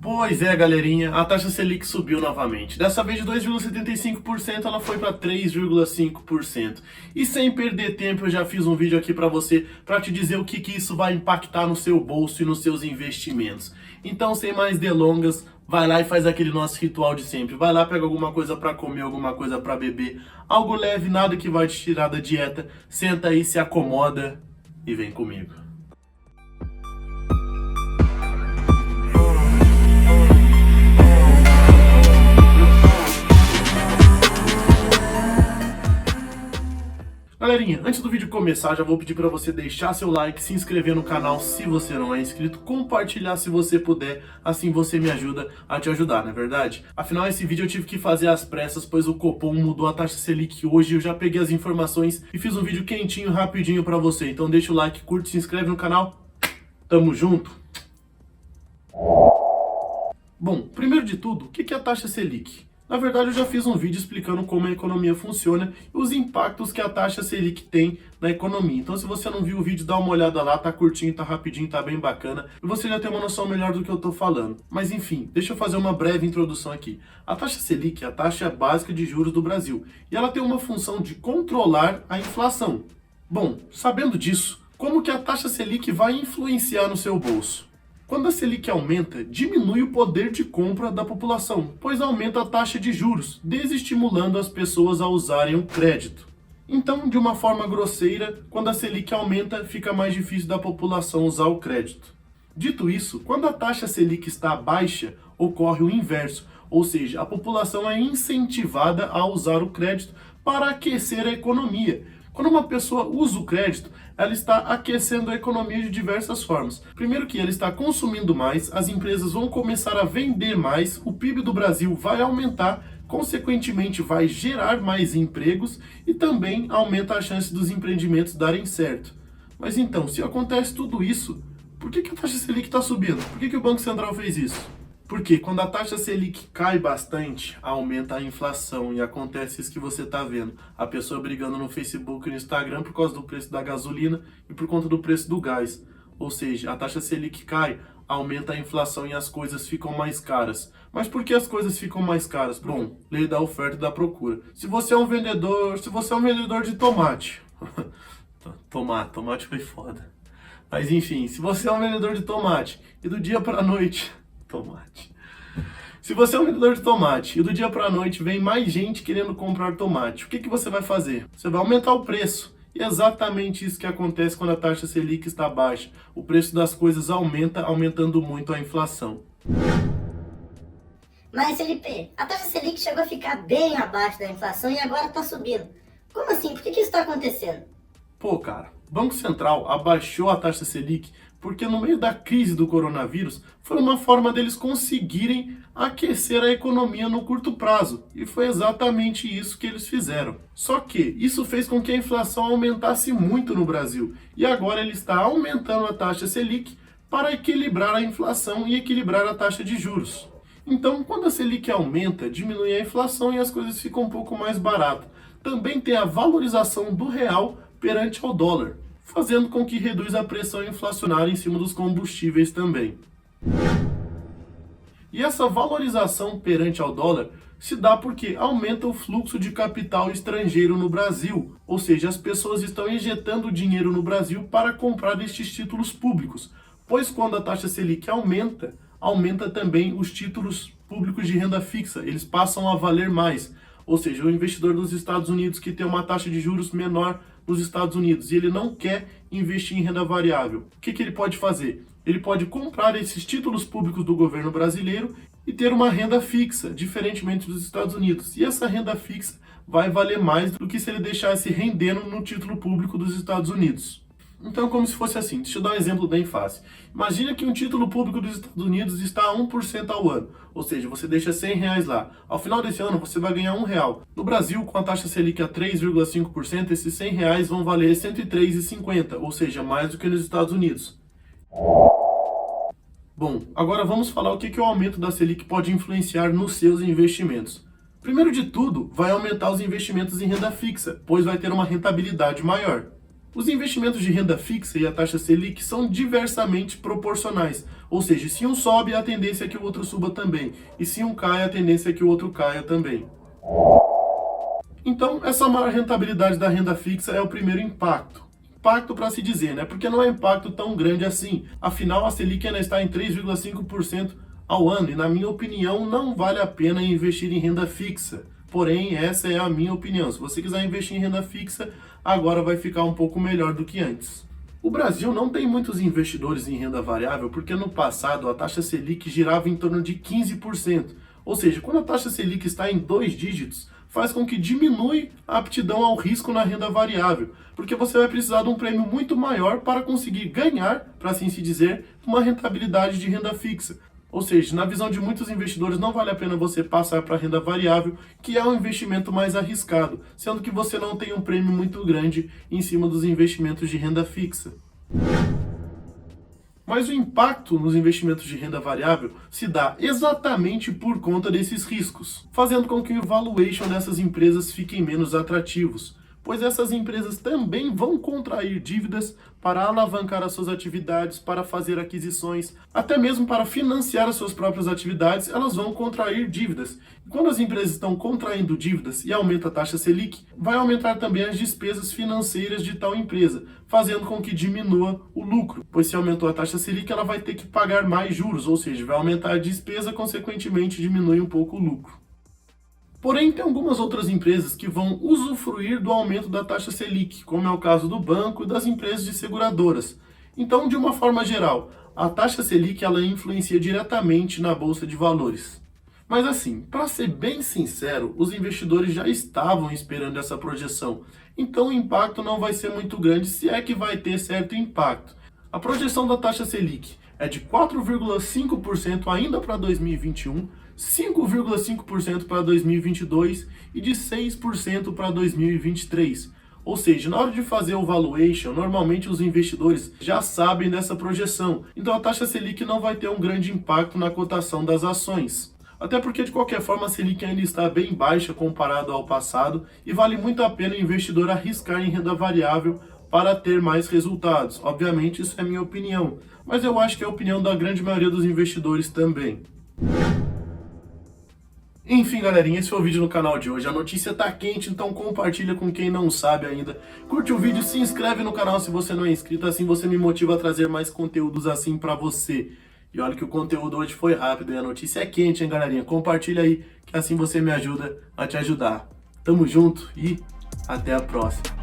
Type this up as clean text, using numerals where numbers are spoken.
Pois é, galerinha, a taxa Selic subiu novamente. Dessa vez de 2,75% ela foi para 3,5%. E sem perder tempo, eu já fiz um vídeo aqui para você para te dizer o que isso vai impactar no seu bolso e nos seus investimentos. Então, sem mais delongas, vai lá e faz aquele nosso ritual de sempre. Vai lá, pega alguma coisa para comer, alguma coisa para beber, algo leve, nada que vai te tirar da dieta. Senta aí, se acomoda e vem comigo. Galerinha, antes do vídeo começar, já vou pedir para você deixar seu like, se inscrever no canal se você não é inscrito, compartilhar se você puder, assim você me ajuda a te ajudar, não é verdade? Afinal, esse vídeo eu tive que fazer às pressas, pois o Copom mudou a taxa Selic hoje, eu já peguei as informações e fiz um vídeo quentinho, rapidinho para você. Então deixa o like, curte, se inscreve no canal, tamo junto! Bom, primeiro de tudo, o que é a taxa Selic? Na verdade, eu já fiz um vídeo explicando como a economia funciona e os impactos que a taxa Selic tem na economia. Então, se você não viu o vídeo, dá uma olhada lá, tá curtinho, tá rapidinho, tá bem bacana, e você já tem uma noção melhor do que eu tô falando. Mas enfim, deixa eu fazer uma breve introdução aqui. A taxa Selic é a taxa básica de juros do Brasil, e ela tem uma função de controlar a inflação. Bom, sabendo disso, como que a taxa Selic vai influenciar no seu bolso? Quando a Selic aumenta, diminui o poder de compra da população, pois aumenta a taxa de juros, desestimulando as pessoas a usarem o crédito. Então, de uma forma grosseira, quando a Selic aumenta, fica mais difícil da população usar o crédito. Dito isso, quando a taxa Selic está baixa, ocorre o inverso, ou seja, a população é incentivada a usar o crédito para aquecer a economia. Quando uma pessoa usa o crédito, ela está aquecendo a economia de diversas formas. Primeiro que ela está consumindo mais, as empresas vão começar a vender mais, o PIB do Brasil vai aumentar, consequentemente vai gerar mais empregos e também aumenta a chance dos empreendimentos darem certo. Mas então, se acontece tudo isso, por que a taxa Selic está subindo? Por que o Banco Central fez isso? Porque quando a taxa Selic cai bastante, aumenta a inflação e acontece isso que você está vendo. A pessoa brigando no Facebook e no Instagram por causa do preço da gasolina e por conta do preço do gás. Ou seja, a taxa Selic cai, aumenta a inflação e as coisas ficam mais caras. Mas por que as coisas ficam mais caras? Bom, lei da oferta e da procura. Se você é um vendedor de tomate, tomate foi foda. Mas enfim, se você é um vendedor de tomate e do dia para a noite Se você é um vendedor de tomate e do dia para a noite vem mais gente querendo comprar tomate, o que você vai fazer? Você vai aumentar o preço. E é exatamente isso que acontece quando a taxa Selic está baixa. O preço das coisas aumenta, aumentando muito a inflação. Mas, Felipe, a taxa Selic chegou a ficar bem abaixo da inflação e agora está subindo. Como assim? Por que isso está acontecendo? Pô, cara, o Banco Central abaixou a taxa Selic porque no meio da crise do coronavírus foi uma forma deles conseguirem aquecer a economia no curto prazo. E foi exatamente isso que eles fizeram. Só que isso fez com que a inflação aumentasse muito no Brasil. E agora ele está aumentando a taxa Selic para equilibrar a inflação e equilibrar a taxa de juros. Então, quando a Selic aumenta, diminui a inflação e as coisas ficam um pouco mais baratas. Também tem a valorização do real perante ao dólar, fazendo com que reduz a pressão inflacionária em cima dos combustíveis também. E essa valorização perante ao dólar se dá porque aumenta o fluxo de capital estrangeiro no Brasil, ou seja, as pessoas estão injetando dinheiro no Brasil para comprar estes títulos públicos, pois quando a taxa Selic aumenta, aumenta também os títulos públicos de renda fixa, eles passam a valer mais. Ou seja, o investidor dos Estados Unidos que tem uma taxa de juros menor nos Estados Unidos e ele não quer investir em renda variável, o que ele pode fazer? Ele pode comprar esses títulos públicos do governo brasileiro e ter uma renda fixa, diferentemente dos Estados Unidos. E essa renda fixa vai valer mais do que se ele deixasse rendendo no título público dos Estados Unidos. Então, como se fosse assim, deixa eu dar um exemplo bem fácil. Imagina que um título público dos Estados Unidos está a 1% ao ano, ou seja, você deixa R$100 lá. Ao final desse ano, você vai ganhar R$1. No Brasil, com a taxa Selic a 3,5%, esses R$100 vão valer R$ 103,50, ou seja, mais do que nos Estados Unidos. Bom, agora vamos falar o que o aumento da Selic pode influenciar nos seus investimentos. Primeiro de tudo, vai aumentar os investimentos em renda fixa, pois vai ter uma rentabilidade maior. Os investimentos de renda fixa e a taxa Selic são diversamente proporcionais, ou seja, se um sobe, a tendência é que o outro suba também, e se um cai, a tendência é que o outro caia também. Então, essa maior rentabilidade da renda fixa é o primeiro impacto. Impacto para se dizer, né? Porque não é impacto tão grande assim. Afinal, a Selic ainda está em 3,5% ao ano, e na minha opinião, não vale a pena investir em renda fixa. Porém, essa é a minha opinião. Se você quiser investir em renda fixa, agora vai ficar um pouco melhor do que antes. O Brasil não tem muitos investidores em renda variável porque no passado a taxa Selic girava em torno de 15%. Ou seja, quando a taxa Selic está em 2 dígitos, faz com que diminui a aptidão ao risco na renda variável, porque você vai precisar de um prêmio muito maior para conseguir ganhar, para assim se dizer, uma rentabilidade de renda fixa. Ou seja, na visão de muitos investidores, não vale a pena você passar para a renda variável, que é um investimento mais arriscado, sendo que você não tem um prêmio muito grande em cima dos investimentos de renda fixa. Mas o impacto nos investimentos de renda variável se dá exatamente por conta desses riscos, fazendo com que o valuation dessas empresas fiquem menos atrativos, pois essas empresas também vão contrair dívidas para alavancar as suas atividades, para fazer aquisições, até mesmo para financiar as suas próprias atividades, elas vão contrair dívidas. E quando as empresas estão contraindo dívidas e aumenta a taxa Selic, vai aumentar também as despesas financeiras de tal empresa, fazendo com que diminua o lucro, pois se aumentou a taxa Selic, ela vai ter que pagar mais juros, ou seja, vai aumentar a despesa, consequentemente diminui um pouco o lucro. Porém, tem algumas outras empresas que vão usufruir do aumento da taxa Selic, como é o caso do banco e das empresas de seguradoras. Então, de uma forma geral, a taxa Selic ela influencia diretamente na bolsa de valores. Mas assim, para ser bem sincero, os investidores já estavam esperando essa projeção, então o impacto não vai ser muito grande, se é que vai ter certo impacto. A projeção da taxa Selic é de 4,5% ainda para 2021, 5,5% para 2022 e de 6% para 2023. Ou seja, na hora de fazer o valuation, normalmente os investidores já sabem dessa projeção. Então a taxa Selic não vai ter um grande impacto na cotação das ações. Até porque, de qualquer forma, a Selic ainda está bem baixa comparado ao passado e vale muito a pena o investidor arriscar em renda variável para ter mais resultados. Obviamente, isso é minha opinião, mas eu acho que é a opinião da grande maioria dos investidores também. Enfim, galerinha, esse foi o vídeo no canal de hoje. A notícia tá quente, então compartilha com quem não sabe ainda. Curte o vídeo, se inscreve no canal se você não é inscrito, assim você me motiva a trazer mais conteúdos assim pra você. E olha que o conteúdo hoje foi rápido e a notícia é quente, hein, galerinha? Compartilha aí, que assim você me ajuda a te ajudar. Tamo junto e até a próxima.